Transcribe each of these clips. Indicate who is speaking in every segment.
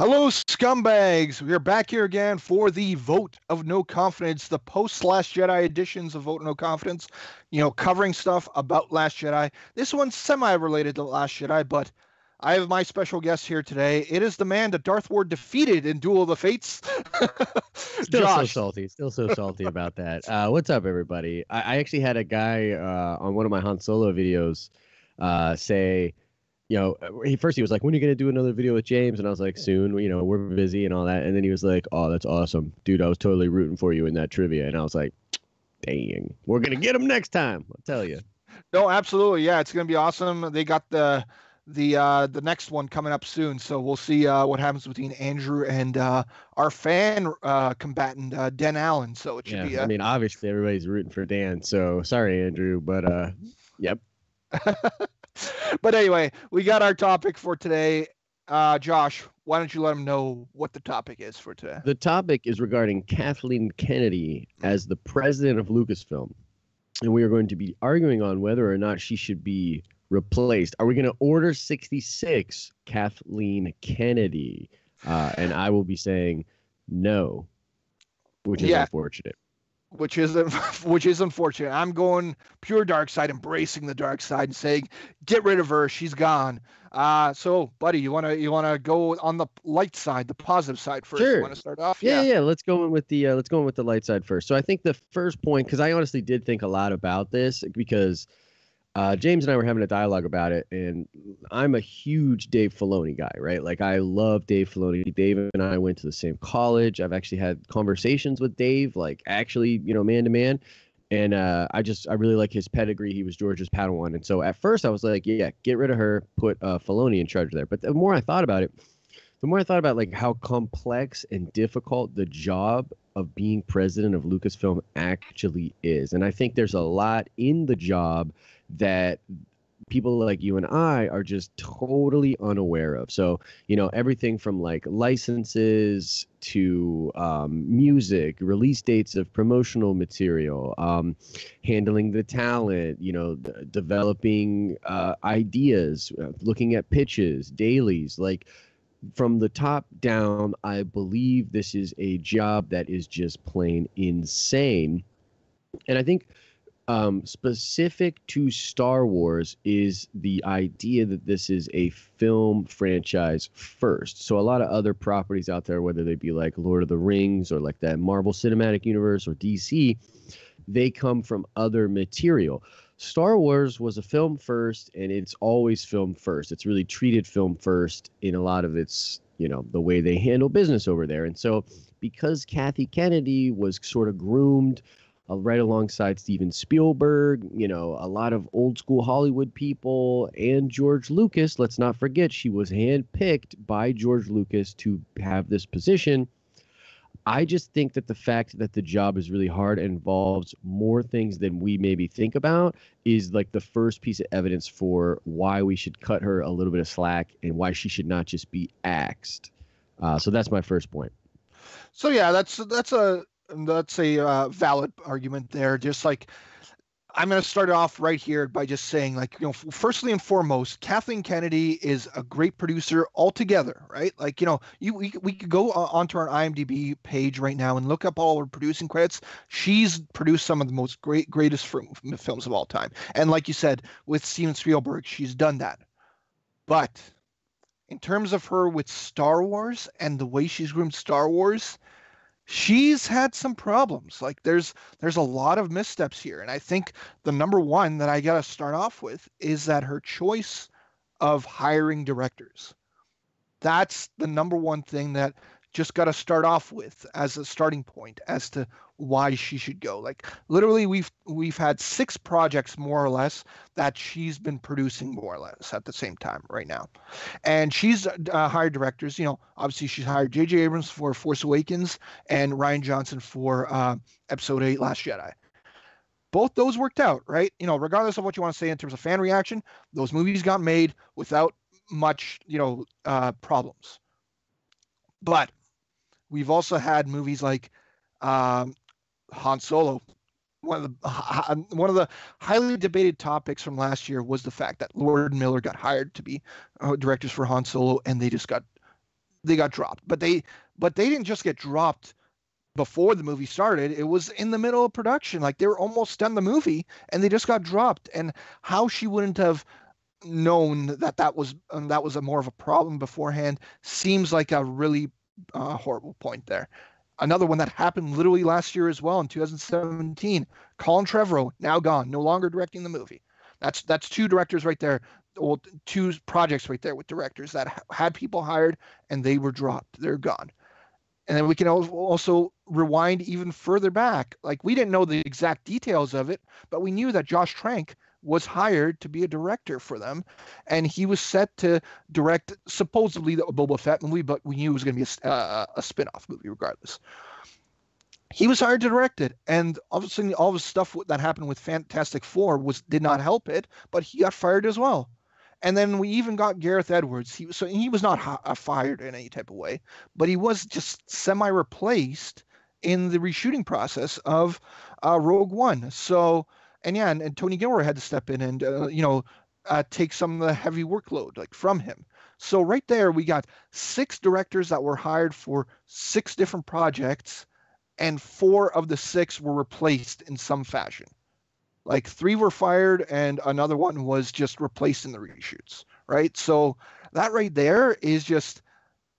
Speaker 1: Hello, scumbags. We are back here again for the Vote of No Confidence, the post-Last Jedi editions of Vote of No Confidence, covering stuff about Last Jedi. This one's semi-related to Last Jedi, but I have my special guest here today. It is the man that Darth Ward defeated in Duel of the Fates. Josh.
Speaker 2: Still so salty about that. What's up, everybody? I actually had a guy on one of my Han Solo videos say, first he was like, when are you going to do another video with James? And I was like, soon, we're busy and all that. And then he was like, oh, that's awesome. Dude, I was totally rooting for you in that trivia. And I was like, dang, we're going to get him next time. I'll tell you.
Speaker 1: No, absolutely. Yeah, it's going to be awesome. They got the next one coming up soon. So we'll see what happens between Andrew and our fan combatant, Dan Allen. So it should be.
Speaker 2: I mean, obviously everybody's rooting for Dan. So sorry, Andrew, but yep.
Speaker 1: But anyway, we got our topic for today. Josh, why don't you let them know what the topic is for today?
Speaker 2: The topic is regarding Kathleen Kennedy as the president of Lucasfilm. And we are going to be arguing on whether or not she should be replaced. Are we going to Order 66 Kathleen Kennedy? And I will be saying no, which is unfortunate.
Speaker 1: Which is unfortunate. I'm going pure dark side, embracing the dark side, and saying, get rid of her. She's gone. So, buddy, you wanna go on the light side, the positive side first?
Speaker 2: Sure.
Speaker 1: You want to start off?
Speaker 2: Yeah. Let's go in with the light side first. So I think the first point, because I honestly did think a lot about this, because James and I were having a dialogue about it, and I'm a huge Dave Filoni guy, right? Like, I love Dave Filoni. Dave and I went to the same college. I've actually had conversations with Dave, like, actually, man to man. And I really like his pedigree. He was George's Padawan. And so at first I was like, yeah, get rid of her, put Filoni in charge there. But the more I thought about it, like how complex and difficult the job of being president of Lucasfilm actually is. And I think there's a lot in the job that people like you and I are just totally unaware of. So, everything from like licenses to music, release dates of promotional material, handling the talent, developing ideas, looking at pitches, dailies, like from the top down. I believe this is a job that is just plain insane. And I think specific to Star Wars is the idea that this is a film franchise first. So a lot of other properties out there, whether they be like Lord of the Rings or like that Marvel Cinematic Universe or DC, they come from other material. Star Wars was a film first, and it's always film first. It's really treated film first in a lot of its, the way they handle business over there. And so because Kathy Kennedy was sort of groomed right alongside Steven Spielberg, a lot of old school Hollywood people, and George Lucas. Let's not forget, she was handpicked by George Lucas to have this position. I just think that the fact that the job is really hard and involves more things than we maybe think about is like the first piece of evidence for why we should cut her a little bit of slack and why she should not just be axed. So that's my first point.
Speaker 1: So yeah, that's a valid argument there. Just like, I'm going to start off right here by just saying, like, firstly and foremost, Kathleen Kennedy is a great producer altogether, right? Like, we could go onto our IMDb page right now and look up all her producing credits. She's produced some of the most greatest films of all time. And like you said, with Steven Spielberg, she's done that. But in terms of her with Star Wars and the way she's groomed Star Wars, she's had some problems. Like, there's a lot of missteps here. And I think the number one that I got to start off with is that her choice of hiring directors. That's the number one thing that just got to start off with as a starting point as to why she should go. Like, literally, we've had 6 projects more or less that she's been producing more or less at the same time right now. And she's hired directors. Obviously she's hired J.J. Abrams for Force Awakens and Rian Johnson for Episode 8 Last Jedi. Both those worked out, right? Regardless of what you want to say in terms of fan reaction, those movies got made without much, problems. But we've also had movies like Han Solo. One of the highly debated topics from last year was the fact that Lord and Miller got hired to be directors for Han Solo, and they just got they got dropped. But they didn't just get dropped before the movie started. It was in the middle of production. Like they were almost done the movie and they just got dropped. And how she wouldn't have known that was a more of a problem beforehand seems like a really horrible point there. Another one that happened literally last year as well in 2017. Colin Trevorrow now gone, no longer directing the movie. That's two directors right there. Well, two projects right there with directors that had people hired and they were dropped. They're gone. And then we can also rewind even further back. Like we didn't know the exact details of it, but we knew that Josh Trank was hired to be a director for them, and he was set to direct supposedly the Boba Fett movie, but we knew it was going to be a spin-off movie regardless. He was hired to direct it, and obviously all the stuff that happened with Fantastic Four did not help it, but he got fired as well. And then we even got Gareth Edwards. He was not fired in any type of way, but he was just semi-replaced in the reshooting process of Rogue One. So, and yeah, and Tony Gilroy had to step in and take some of the heavy workload like from him. So right there, we got 6 directors that were hired for 6 different projects, and 4 of the 6 were replaced in some fashion. Like 3 were fired and another one was just replaced in the reshoots, right? So that right there is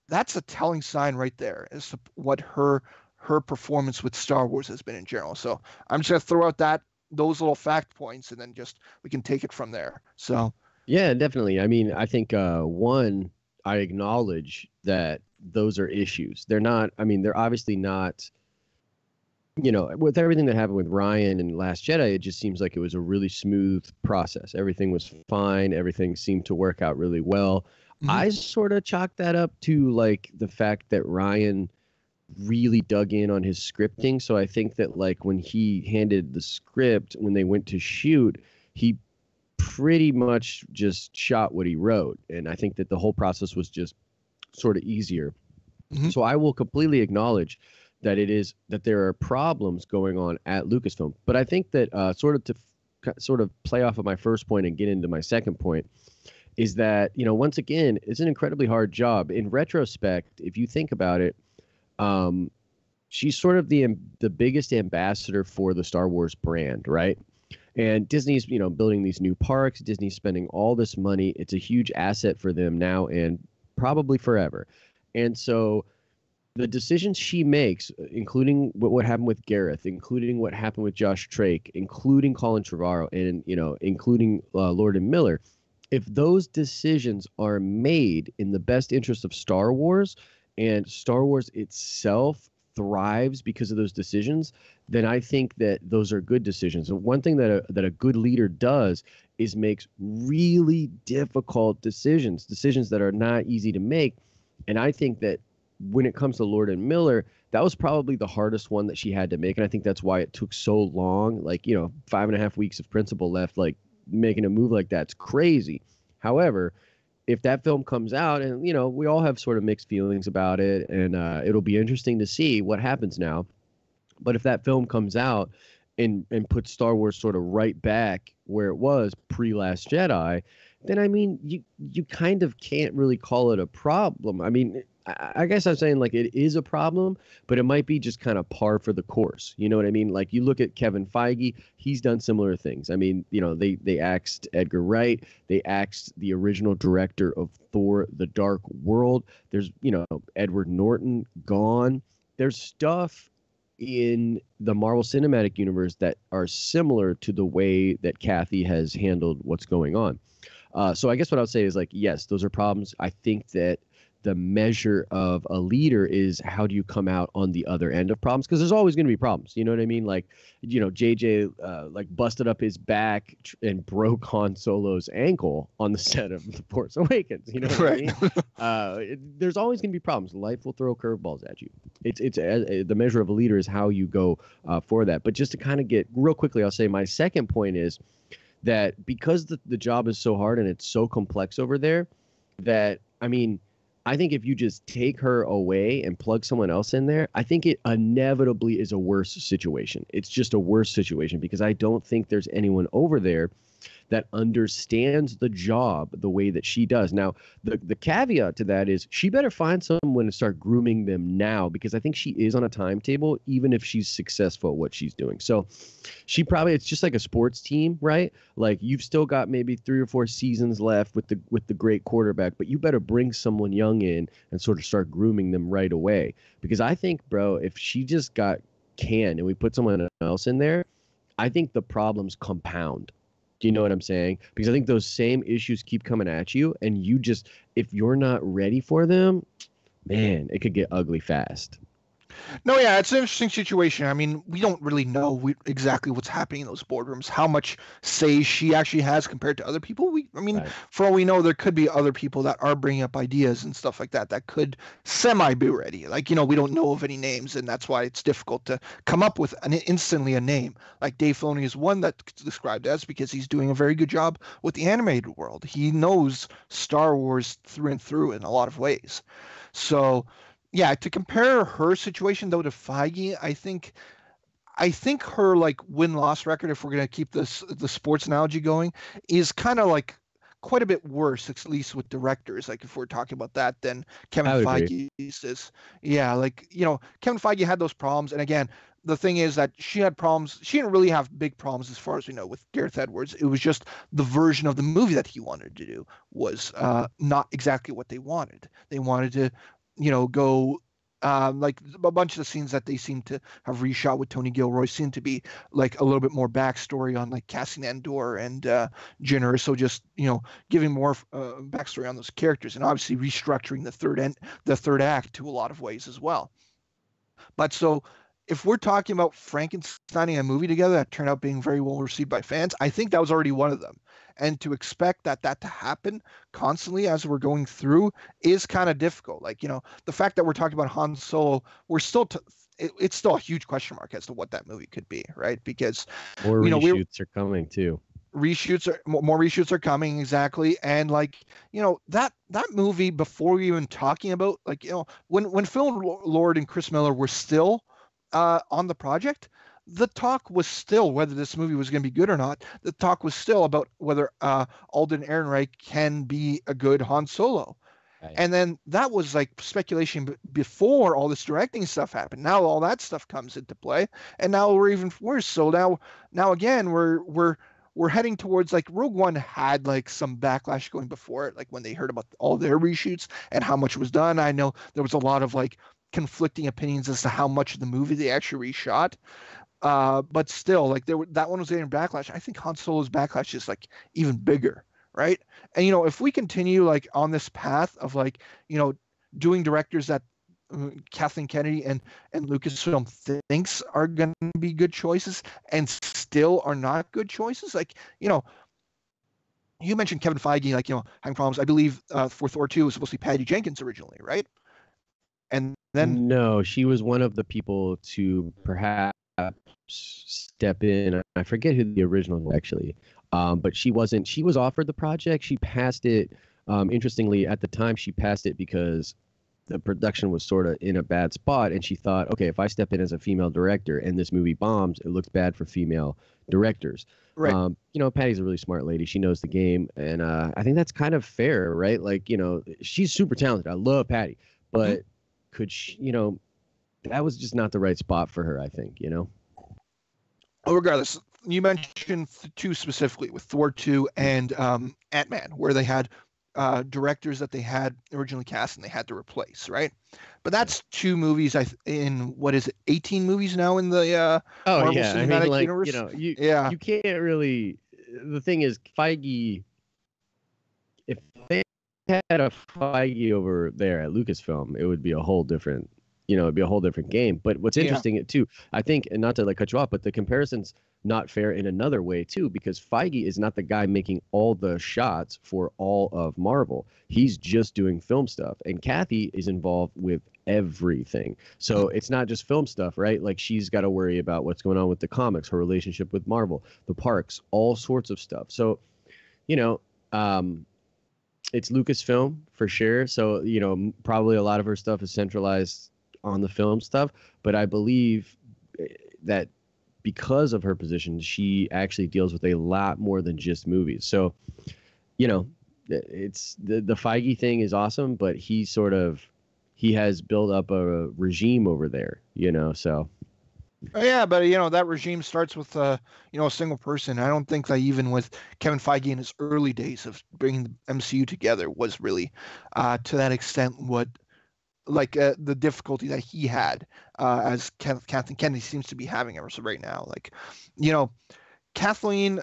Speaker 1: that's a telling sign right there as to what her performance with Star Wars has been in general. So I'm just going to throw out those little fact points and then we can take it from there. So
Speaker 2: yeah, definitely. I mean, I think one, I acknowledge that those are issues. They're obviously not, with everything that happened with Ryan and Last Jedi, it just seems like it was a really smooth process. Everything was fine. Everything seemed to work out really well. Mm-hmm. I sort of chalked that up to like the fact that Ryan really dug in on his scripting. So I think that like when he handed the script, when they went to shoot, he pretty much just shot what he wrote. And I think that the whole process was just sort of easier. Mm-hmm. So I will completely acknowledge that there are problems going on at Lucasfilm. But I think that sort of play off of my first point and get into my second point is that, once again, it's an incredibly hard job. In retrospect, if you think about it, she's sort of the biggest ambassador for the Star Wars brand, right? And Disney's, building these new parks. Disney's spending all this money. It's a huge asset for them now and probably forever. And so the decisions she makes, including what happened with Gareth, including what happened with Josh Trank, including Colin Trevorrow, and including Lord and Miller, if those decisions are made in the best interest of Star Wars and Star Wars itself thrives because of those decisions, then I think that those are good decisions. And one thing that a good leader does is makes really difficult decisions that are not easy to make. And I think that when it comes to Lord and Miller, that was probably the hardest one that she had to make. And I think that's why it took so long. Like, 5.5 weeks of principal left, like making a move like that's crazy. However, if that film comes out and, we all have sort of mixed feelings about it and it'll be interesting to see what happens now. But if that film comes out and puts Star Wars sort of right back where it was pre-Last Jedi, then, I mean, you kind of can't really call it a problem. I mean, I guess I'm saying like it is a problem, but it might be just kind of par for the course. You know what I mean? Like you look at Kevin Feige, he's done similar things. I mean, they axed Edgar Wright, they axed the original director of Thor: The Dark World. There's, Edward Norton gone. There's stuff in the Marvel Cinematic Universe that are similar to the way that Kathy has handled what's going on. So I guess what I would say is like, yes, those are problems. I think that the measure of a leader is how do you come out on the other end of problems? Because there's always going to be problems. You know what I mean? Like, JJ like busted up his back and broke Han Solo's ankle on the set of The Force Awakens. You know what I mean? There's always going to be problems. Life will throw curveballs at you. It's the measure of a leader is how you go for that. But just to kind of get real quickly, I'll say my second point is that because the job is so hard and it's so complex over there, that I think if you just take her away and plug someone else in there, I think it inevitably is a worse situation. It's just a worse situation because I don't think there's anyone over there that understands the job the way that she does. Now, the caveat to that is she better find someone to start grooming them now, because I think she is on a timetable, even if she's successful at what she's doing. So she probably, it's just like a sports team, right? Like you've still got maybe 3 or 4 seasons left with the great quarterback, but you better bring someone young in and sort of start grooming them right away. Because I think, bro, if she just got canned and we put someone else in there, I think the problems compound. Do you know what I'm saying? Because I think those same issues keep coming at you, and you just, if you're not ready for them, man, it could get ugly fast.
Speaker 1: No, yeah, it's an interesting situation. I mean, we don't really know exactly what's happening in those boardrooms, how much say she actually has compared to other people.
Speaker 2: Right.
Speaker 1: For all we know, there could be other people that are bringing up ideas and stuff like that that could semi be ready. Like, we don't know of any names, and that's why it's difficult to come up with instantly a name. Like Dave Filoni is one that's described as, because he's doing a very good job with the animated world. He knows Star Wars through and through in a lot of ways. So, yeah, to compare her situation though to Feige, I think her like win-loss record, if we're gonna keep the sports analogy going, is kind of like quite a bit worse, at least with directors. Like if we're talking about that, than Kevin Feige's is. Yeah, like Kevin Feige had those problems, and again, the thing is that she had problems. She didn't really have big problems as far as we know with Gareth Edwards. It was just the version of the movie that he wanted to do was not exactly what they wanted. They wanted to go like a bunch of the scenes that they seem to have reshot with Tony Gilroy seem to be like a little bit more backstory on like Cassian Andor and Jyn Erso, just giving more backstory on those characters, and obviously restructuring the third act to a lot of ways as well. But so if we're talking about Frankensteining a movie together that turned out being very well received by fans, I think that was already one of them. And to expect that to happen constantly as we're going through is kind of difficult. Like, the fact that we're talking about Han Solo, we're still it's still a huge question mark as to what that movie could be, right? Because
Speaker 2: more reshoots are coming too.
Speaker 1: More reshoots are coming, exactly. And like, that movie, before we even talking about, like, when Phil Lord and Chris Miller were still on the project, the talk was still whether this movie was going to be good or not. The talk was still about whether Alden Ehrenreich can be a good Han Solo. Right. And then that was like speculation before all this directing stuff happened. Now all that stuff comes into play, and now we're even worse. So now again we're heading towards, like, Rogue One had like some backlash going before it, like when they heard about all their reshoots and how much was done. I know there was a lot of like conflicting opinions as to how much of the movie they actually reshot. But still, like, that one was getting backlash. I think Han Solo's backlash is like even bigger, right? And if we continue like on this path of like doing directors that Kathleen Kennedy and Lucasfilm thinks are going to be good choices and still are not good choices, like you mentioned Kevin Feige, like having problems. I believe for Thor 2 was supposed to be Patty Jenkins originally, right? And then
Speaker 2: no, she was one of the people to perhaps step in. I forget who the original was actually, but she wasn't. She was offered the project. She passed it. Interestingly, at the time, she passed it because the production was sort of in a bad spot, and she thought, okay, if I step in as a female director and this movie bombs, it looks bad for female directors.
Speaker 1: Right.
Speaker 2: Patty's a really smart lady. She knows the game, and I think that's kind of fair, right? Like, she's super talented. I love Patty, but could she, that was just not the right spot for her, I think,
Speaker 1: Regardless, you mentioned 2 specifically with Thor 2 and Ant-Man, where they had directors that they had originally cast and they had to replace, right? But that's 2 movies in what is it, 18 movies now in the Marvel Cinematic Universe?
Speaker 2: You can't really. The thing is, Feige, if they had a Feige over there at Lucasfilm, it would be a whole different, it'd be a whole different game. But what's interesting too, I think, and not to like cut you off, but the comparison's not fair in another way too, because Feige is not the guy making all the shots for all of Marvel. He's just doing film stuff, and Kathy is involved with everything. So it's not just film stuff, right? Like, she's got to worry about what's going on with the comics, her relationship with Marvel, the parks, all sorts of stuff. So, it's Lucasfilm for sure. So, probably a lot of her stuff is centralized on the film stuff, but I believe that because of her position, she actually deals with a lot more than just movies. So, you know, it's the Feige thing is awesome, but he has built up a regime over there, so.
Speaker 1: Oh, yeah, but that regime starts with a single person. I don't think that even with Kevin Feige in his early days of bringing the MCU together was really to that extent what the difficulty that he had as Kathleen Kennedy seems to be having ever so right now. Kathleen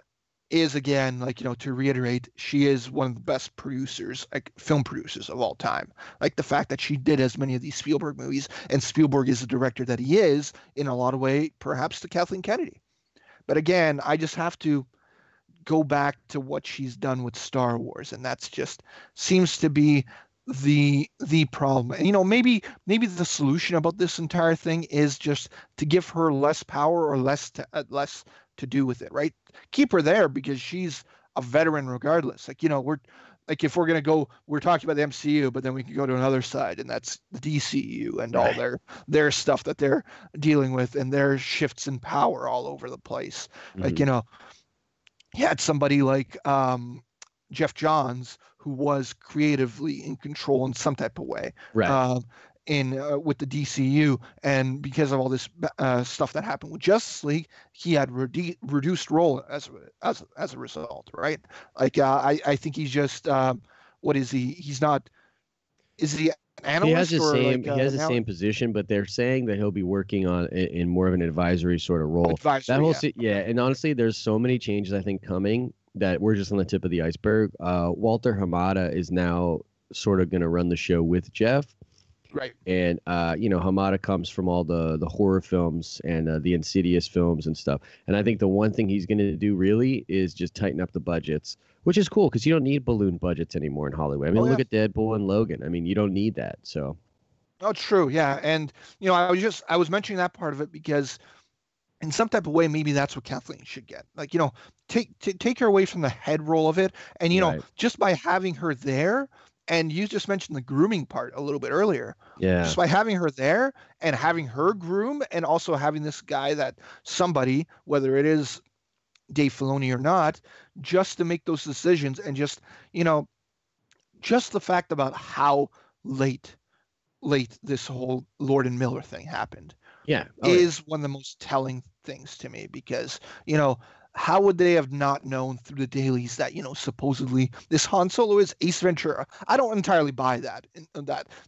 Speaker 1: is, again, to reiterate, she is one of the best producers, film producers of all time. The fact that she did as many of these Spielberg movies, and Spielberg is the director that he is in a lot of way, perhaps to Kathleen Kennedy. But again, I just have to go back to what she's done with Star Wars, and that's just seems to be the problem. And maybe the solution about this entire thing is just to give her less power or less to do with it, right? Keep her there because she's a veteran regardless. We're if we're gonna go, we're talking about the MCU, but then we can go to another side, and that's the DCU and all their stuff that they're dealing with and their shifts in power all over the place.
Speaker 2: Mm-hmm.
Speaker 1: You had somebody like Jeff Johns, who was creatively in control in some type of way,
Speaker 2: right?
Speaker 1: With the DCU, and because of all this stuff that happened with Justice League, he had reduced role as a result, right? I think he's just what is he? He's not. Is he an analyst?
Speaker 2: He has the same position, but they're saying that he'll be working on in more of an advisory sort of role. And honestly, there's so many changes I think coming that we're just on the tip of the iceberg. Walter Hamada is now sort of going to run the show with Jeff.
Speaker 1: Right.
Speaker 2: And, Hamada comes from all the horror films and the Insidious films and stuff. And I think the one thing he's going to do really is just tighten up the budgets, which is cool because you don't need balloon budgets anymore in Hollywood. I mean, look at Deadpool and Logan. I mean, you don't need that. So.
Speaker 1: Oh, true. Yeah. And, I was mentioning that part of it because in some type of way, maybe that's what Kathleen should get. Take her away from the head role of it. And, just by having her there, and you just mentioned the grooming part a little bit earlier.
Speaker 2: Yeah.
Speaker 1: Just by having her there and having her groom, and also having this guy that somebody, whether it is Dave Filoni or not, just to make those decisions, and just the fact about how late this whole Lord and Miller thing happened.
Speaker 2: Yeah.
Speaker 1: Is one of the most telling things to me, because, how would they have not known through the dailies that, supposedly this Han Solo is Ace Ventura? I don't entirely buy that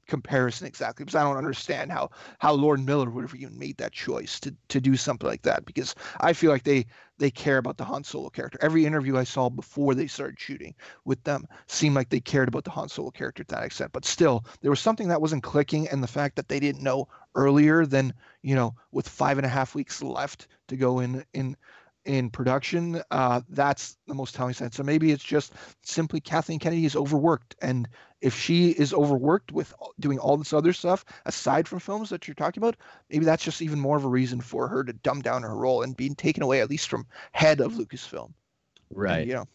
Speaker 1: comparison exactly, because I don't understand how Lord Miller would have even made that choice to do something like that, because I feel like they care about the Han Solo character. Every interview I saw before they started shooting with them seemed like they cared about the Han Solo character to that extent. But still, there was something that wasn't clicking, and the fact that they didn't know earlier than, with 5.5 weeks left to go in production, that's the most telling sign. So maybe it's just simply Kathleen Kennedy is overworked, and if she is overworked with doing all this other stuff aside from films that you're talking about, maybe that's just even more of a reason for her to dumb down her role and being taken away at least from head of Lucasfilm.
Speaker 2: Right. And,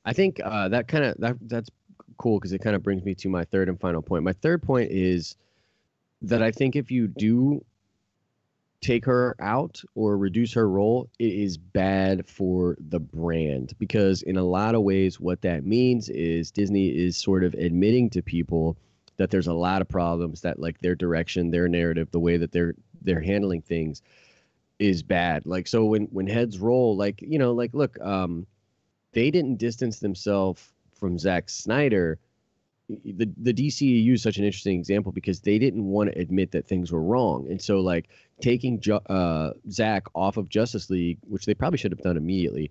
Speaker 2: I think that's cool, because it kind of brings me to my third and final point. My third point is that I think if you do take her out or reduce her role, it is bad for the brand, because in a lot of ways what that means is Disney is sort of admitting to people that there's a lot of problems, that their direction, their narrative, the way that they're handling things is bad. So when heads roll, look, they didn't distance themselves from Zack Snyder. The DCEU is such an interesting example because they didn't want to admit that things were wrong. And so taking Zack off of Justice League, which they probably should have done immediately,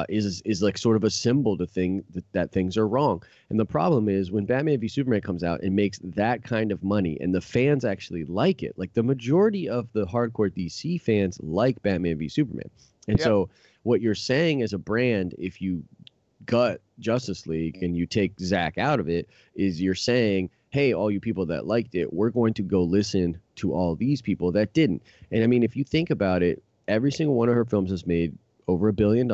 Speaker 2: is sort of a symbol to that things are wrong. And the problem is when Batman v Superman comes out and makes that kind of money and the fans actually like it, the majority of the hardcore DC fans like Batman v Superman. And so what you're saying as a brand, if you gut Justice League and you take Zack out of it, is you're saying, hey, all you people that liked it, we're going to go listen to all these people that didn't. And I mean, if you think about it, every single one of her films has made over $1 billion.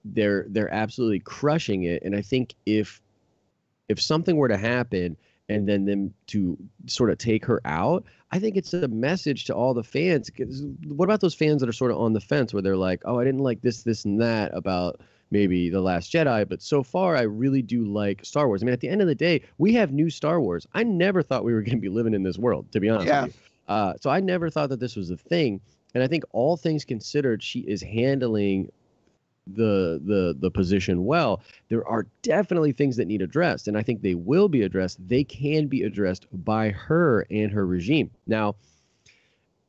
Speaker 2: They're absolutely crushing it. And I think if something were to happen and then them to sort of take her out, I think it's a message to all the fans. 'Cause what about those fans that are sort of on the fence where they're like, oh, I didn't like this, this, and that about maybe The Last Jedi, but so far I really do like Star Wars. I mean, at the end of the day, we have new Star Wars. I never thought we were going to be living in this world, to be honest
Speaker 1: Yeah.
Speaker 2: with you. So I never thought that this was a thing. And I think all things considered, she is handling the position well. There are definitely things that need addressed, and I think they will be addressed. They can be addressed by her and her regime. Now,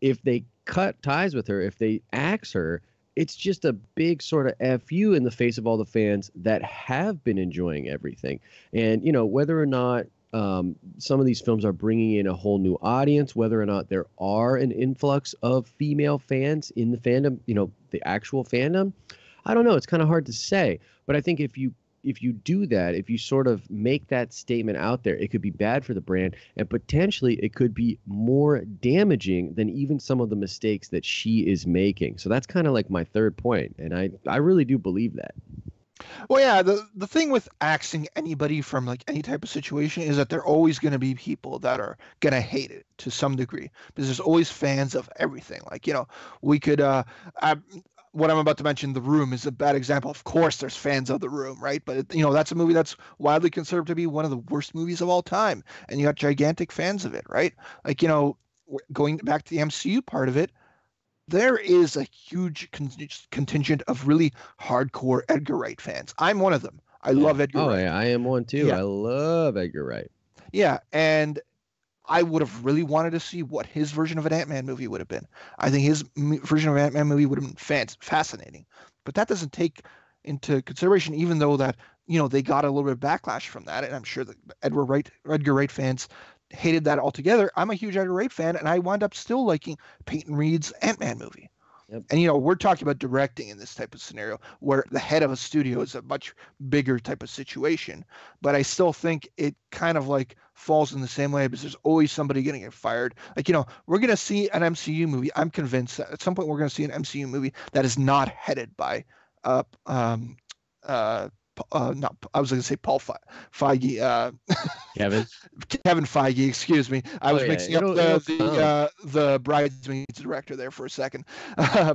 Speaker 2: if they cut ties with her, if they axe her, it's just a big sort of FU in the face of all the fans that have been enjoying everything. And, you know, whether or not some of these films are bringing in a whole new audience, whether or not there are an influx of female fans in the fandom, you know, the actual fandom, I don't know. It's kind of hard to say. But I think if you do that, if you sort of make that statement out there, it could be bad for the brand, and potentially it could be more damaging than even some of the mistakes that she is making. So that's kind of like my third point, and I really do believe that.
Speaker 1: Well, yeah, the thing with axing anybody from like any type of situation is that there are always going to be people that are going to hate it to some degree, because there's always fans of everything. Like, you know, we could what I'm about to mention, The Room, is a bad example. Of course, there's fans of The Room, right? But, you know, that's a movie that's widely considered to be one of the worst movies of all time. And you got gigantic fans of it, right? Like, you know, going back to the MCU part of it, there is a huge contingent of really hardcore Edgar Wright fans. I'm one of them. I love Edgar Wright.
Speaker 2: Oh, yeah, I am one too.
Speaker 1: Yeah.
Speaker 2: I love Edgar Wright.
Speaker 1: Yeah, and I would have really wanted to see what his version of an Ant-Man movie would have been. I think his version of an Ant-Man movie would have been fascinating. But that doesn't take into consideration, even though that, you know, they got a little bit of backlash from that, and I'm sure that Edgar Wright fans hated that altogether. I'm a huge Edgar Wright fan, and I wound up still liking Peyton Reed's Ant-Man movie.
Speaker 2: Yep.
Speaker 1: And, you know, we're talking about directing in this type of scenario where the head of a studio is a much bigger type of situation. But I still think it kind of like falls in the same way, because there's always somebody getting it fired. Like, you know, we're going to see an MCU movie. I'm convinced that at some point we're going to see an MCU movie that is not headed by not, I was going to say Paul Feige. Kevin Feige, excuse me. I was mixing up the Bridesmaids director there for a second.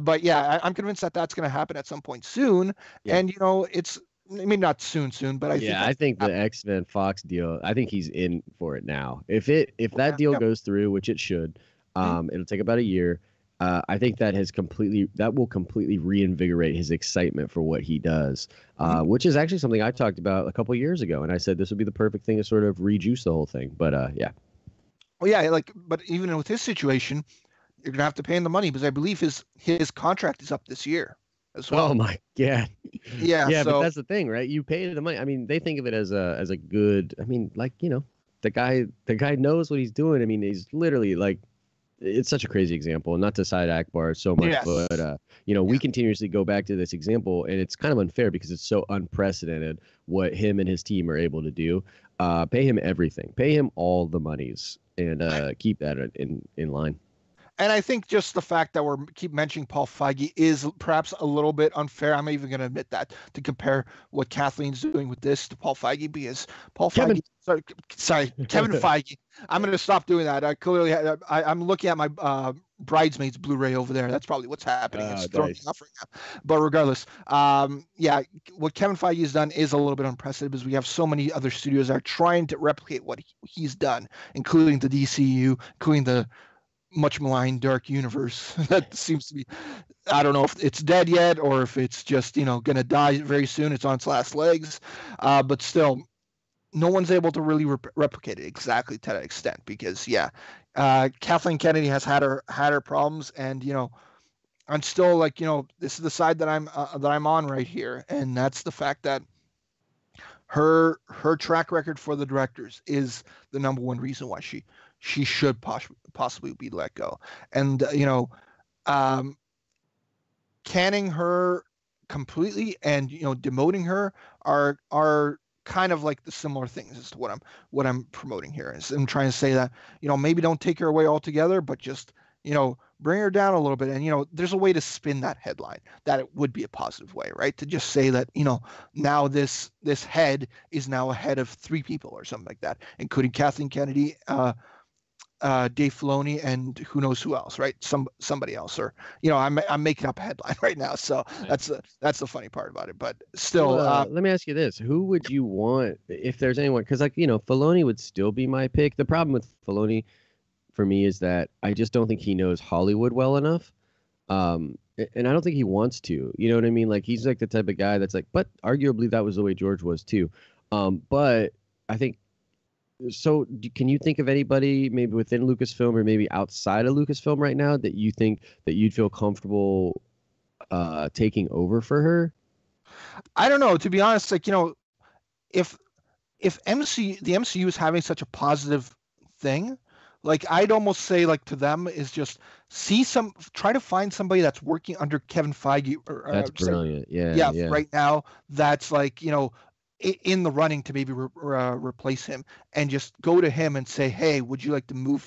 Speaker 1: But yeah, I'm convinced that that's going to happen at some point soon. Yeah. And, you know, it's, I mean, not soon, but I think
Speaker 2: the X-Men Fox deal, I think he's in for it now. If that deal goes through, which it should, it'll take about a year. I think that will completely reinvigorate his excitement for what he does, which is actually something I talked about a couple years ago, and I said this would be the perfect thing to sort of rejuice the whole thing. But yeah.
Speaker 1: Well, yeah, but even with his situation, you're gonna have to pay him the money, because I believe his contract is up this year as well.
Speaker 2: Oh my God.
Speaker 1: Yeah.
Speaker 2: Yeah, but that's the thing, right? You pay the money. I mean, they think of it as a good. I mean, like, you know, the guy knows what he's doing. I mean, he's literally like. It's such a crazy example, not to side Akbar so much, but you know, we continuously go back to this example, and it's kind of unfair because it's so unprecedented what him and his team are able to do. Pay him everything, pay him all the monies, and keep that in line.
Speaker 1: And I think just the fact that keep mentioning Paul Feige is perhaps a little bit unfair. I'm even going to admit that, to compare what Kathleen's doing with this to Paul Feige, because Kevin Feige. I'm going to stop doing that. I'm looking at my Bridesmaids Blu-ray over there. That's probably what's happening. It's throwing me off right now. But regardless, yeah, what Kevin Feige has done is a little bit unprecedented, because we have so many other studios that are trying to replicate what he's done, including the DCU, including the much maligned dark universe that seems to be, I don't know if it's dead yet or if it's just, you know, going to die very soon. It's on its last legs. But still, no one's able to really replicate it exactly to that extent, because Kathleen Kennedy has had her problems, and, you know, I'm still like, you know, this is the side that I'm on right here. And that's the fact that her track record for the directors is the number one reason why she should possibly be let go. And, you know, canning her completely and, you know, demoting her are kind of like the similar things as to what I'm promoting here. I'm trying to say that, you know, maybe don't take her away altogether, but just bring her down a little bit. And there's a way to spin that headline that it would be a positive way, right? To just say that, now this head is now a head of 3 people or something like that, including Kathleen Kennedy, Dave Filoni, and who knows who else, right? Somebody else, or I'm making up a headline right now, so that's the funny part about it. But still,
Speaker 2: let me ask you this: who would you want if there's anyone? Because Filoni would still be my pick. The problem with Filoni, for me, is that I just don't think he knows Hollywood well enough, and I don't think he wants to. You know what I mean? Like he's like the type of guy that's like, but arguably that was the way George was too. But I think. So can you think of anybody maybe within Lucasfilm or maybe outside of Lucasfilm right now that you think that you'd feel comfortable taking over for her?
Speaker 1: I don't know. To be honest, like, if the MCU is having such a positive thing, like I'd almost say like to them is just try to find somebody that's working under Kevin Feige.
Speaker 2: That's brilliant. Yeah.
Speaker 1: Right now, that's like, in the running to maybe replace him, and just go to him and say, hey, would you like to move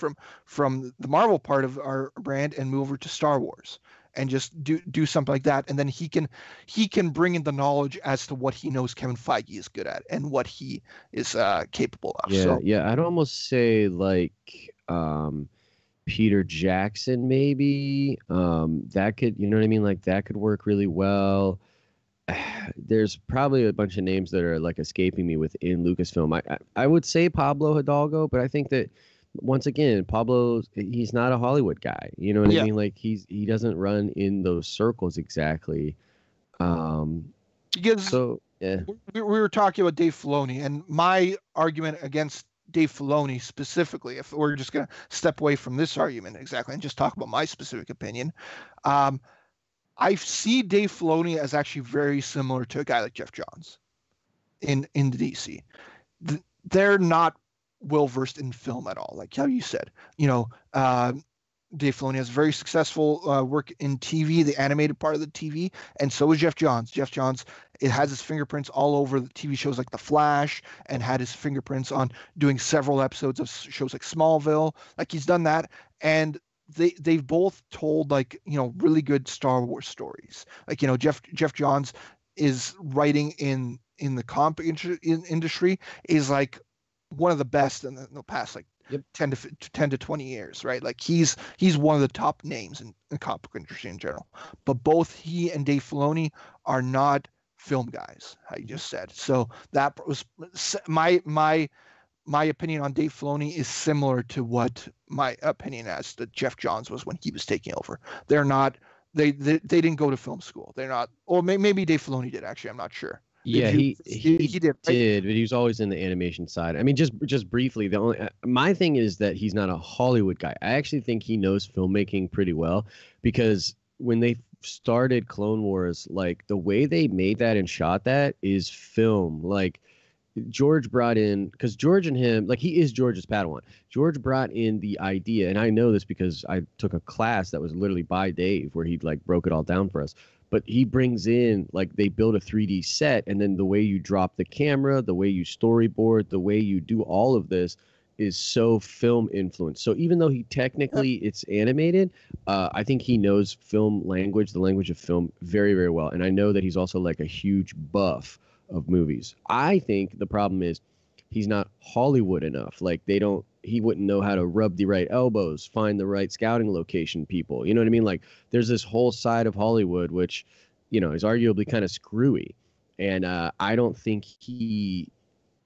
Speaker 1: from the Marvel part of our brand and move over to Star Wars, and just do something like that. And then he can bring in the knowledge as to what he knows Kevin Feige is good at and what he is capable of.
Speaker 2: I'd almost say like Peter Jackson maybe, that could, you know what I mean, like that could work really well. There's probably a bunch of names that are like escaping me within Lucasfilm. I would say Pablo Hidalgo, but I think that once again, he's not a Hollywood guy. You know what I mean? Like he doesn't run in those circles exactly.
Speaker 1: Because we were talking about Dave Filoni, and my argument against Dave Filoni specifically, if we're just going to step away from this argument exactly and just talk about my specific opinion, I see Dave Filoni as actually very similar to a guy like Jeff Johns in the DC. They're not well versed in film at all, like how you said. Dave Filoni has very successful work in TV, the animated part of the TV, and so is Jeff Johns. Jeff Johns, it has his fingerprints all over the TV shows like The Flash, and had his fingerprints on doing several episodes of shows like Smallville. Like he's done that, and they've both told like really good Star Wars stories. Like Jeff Johns is writing in the comic industry is like one of the best in the past like 10 to 20 years, right? Like he's one of the top names in the comic industry in general. But both he and Dave Filoni are not film guys, how you just said. So that was my opinion on Dave Filoni is similar to what my opinion as to Jeff Johns was when he was taking over. They're not, they didn't go to film school. They're not, or maybe Dave Filoni did actually. I'm not sure.
Speaker 2: Yeah, he did, right? But he was always in the animation side. I mean, just briefly, my thing is that he's not a Hollywood guy. I actually think he knows filmmaking pretty well, because when they started Clone Wars, like the way they made that and shot that is film. Like George brought in, because George and him, like he is George's Padawan. George brought in the idea, and I know this because I took a class that was literally by Dave where he like broke it all down for us. But he brings in, like, they build a 3D set, and then the way you drop the camera, the way you storyboard, the way you do all of this is so film influenced. So even though he technically it's animated, I think he knows film language, the language of film, very, very well. And I know that he's also like a huge buff of movies. I think the problem is he's not Hollywood enough. Like he wouldn't know how to rub the right elbows, find the right scouting location people. You know what I mean? Like there's this whole side of Hollywood, which, is arguably kind of screwy. And I don't think he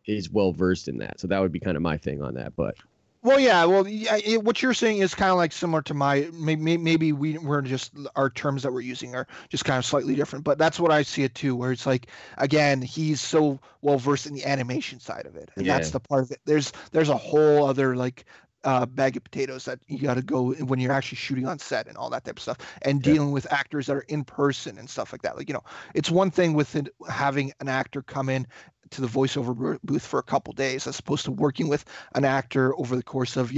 Speaker 2: is well versed in that. So that would be kind of my thing on that. But
Speaker 1: what you're saying is kind of like similar to my, maybe we're just, our terms that we're using are just kind of slightly different, but that's what I see it too, where it's like, again, he's so well versed in the animation side of it, and that's the part of it. There's a whole other like bag of potatoes that you got to go when you're actually shooting on set and all that type of stuff, and dealing with actors that are in person and stuff like that. Like, it's one thing with having an actor come in to the voiceover booth for a couple days, as opposed to working with an actor over the course of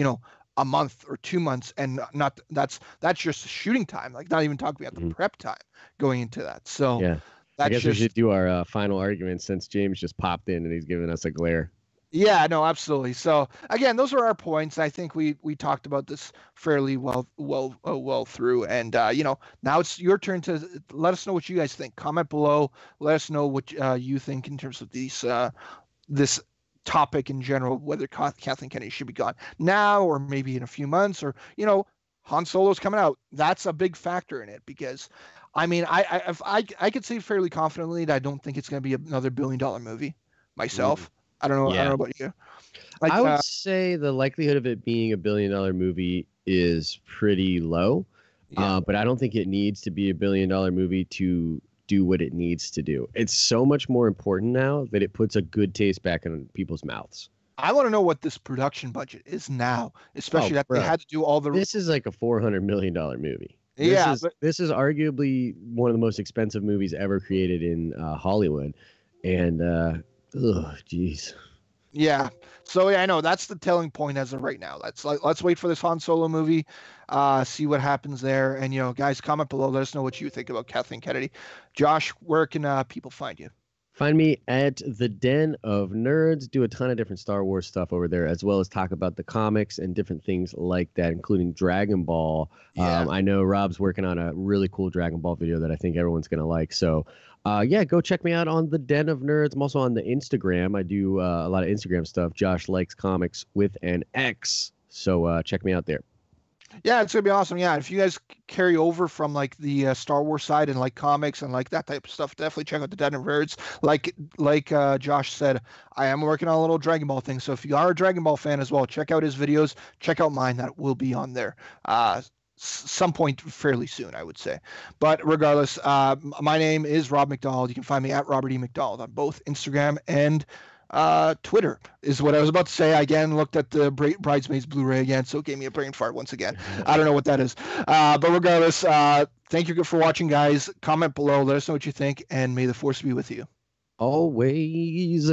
Speaker 1: a month or 2 months, and not that's just shooting time, like not even talking about the prep time going into that. So
Speaker 2: I guess we should do our final argument, since James just popped in and he's giving us a glare.
Speaker 1: Yeah, no, absolutely. So again, those are our points. I think we talked about this fairly well through, and now it's your turn to let us know what you guys think. Comment below. Let us know what you think in terms of this topic in general, whether Kathleen Kennedy should be gone now or maybe in a few months, or Han Solo's coming out. That's a big factor in it because, I mean, I could say fairly confidently that I don't think it's going to be another $1 billion movie
Speaker 2: Mm,
Speaker 1: myself. I don't know. I don't
Speaker 2: yeah.
Speaker 1: know about you. Like,
Speaker 2: I would say the likelihood of it being $1 billion movie is pretty low,
Speaker 1: yeah,
Speaker 2: but I don't think it needs to be $1 billion movie to do what it needs to do. It's so much more important now that it puts a good taste back in people's mouths.
Speaker 1: I want to know what this production budget is now,
Speaker 2: Oh,
Speaker 1: especially that they
Speaker 2: bro,
Speaker 1: had to do all the.
Speaker 2: this is like a $400 million movie. This
Speaker 1: Yeah,
Speaker 2: is
Speaker 1: but
Speaker 2: this is arguably one of the most expensive movies ever created in Hollywood, and ugh, jeez.
Speaker 1: yeah. So yeah, I know that's the telling point as of right now. Let's wait for this Han Solo movie, see what happens there, and guys, comment below. Let us know what you think about Kathleen Kennedy. Josh, where can people find you?
Speaker 2: Find me at the Den of Nerds. Do a ton of different Star Wars stuff over there, as well as talk about the comics and different things like that, including Dragon Ball.
Speaker 1: Yeah.
Speaker 2: I know Rob's working on a really cool Dragon Ball video that I think everyone's gonna like. So, yeah, go check me out on the Den of Nerds. I'm also on the Instagram. I do a lot of Instagram stuff. Josh likes comics with an X. So check me out there.
Speaker 1: Yeah, it's gonna be awesome. Yeah, if you guys carry over from like the Star Wars side and like comics and like that type of stuff, definitely check out the Den of Nerds. Like Josh said, I am working on a little Dragon Ball thing. So if you are a Dragon Ball fan as well, check out his videos. Check out mine. That will be on there. Some point fairly soon, I would say. But regardless, my name is Rob McDonald. You can find me at Robert E. McDonald on both Instagram and Twitter is what I was about to say. I again looked at the Bridesmaids Blu-ray again, so it gave me a brain fart once again. I don't know what that is. But regardless, thank you for watching, guys. Comment below. Let us know what you think, and may the force be with you.
Speaker 2: Always.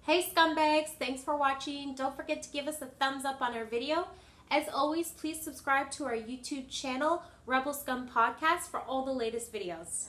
Speaker 3: Hey scumbags, thanks for watching. Don't forget to give us a thumbs up on our video. As always, please subscribe to our YouTube channel, Rebel Scum Podcast, for all the latest videos.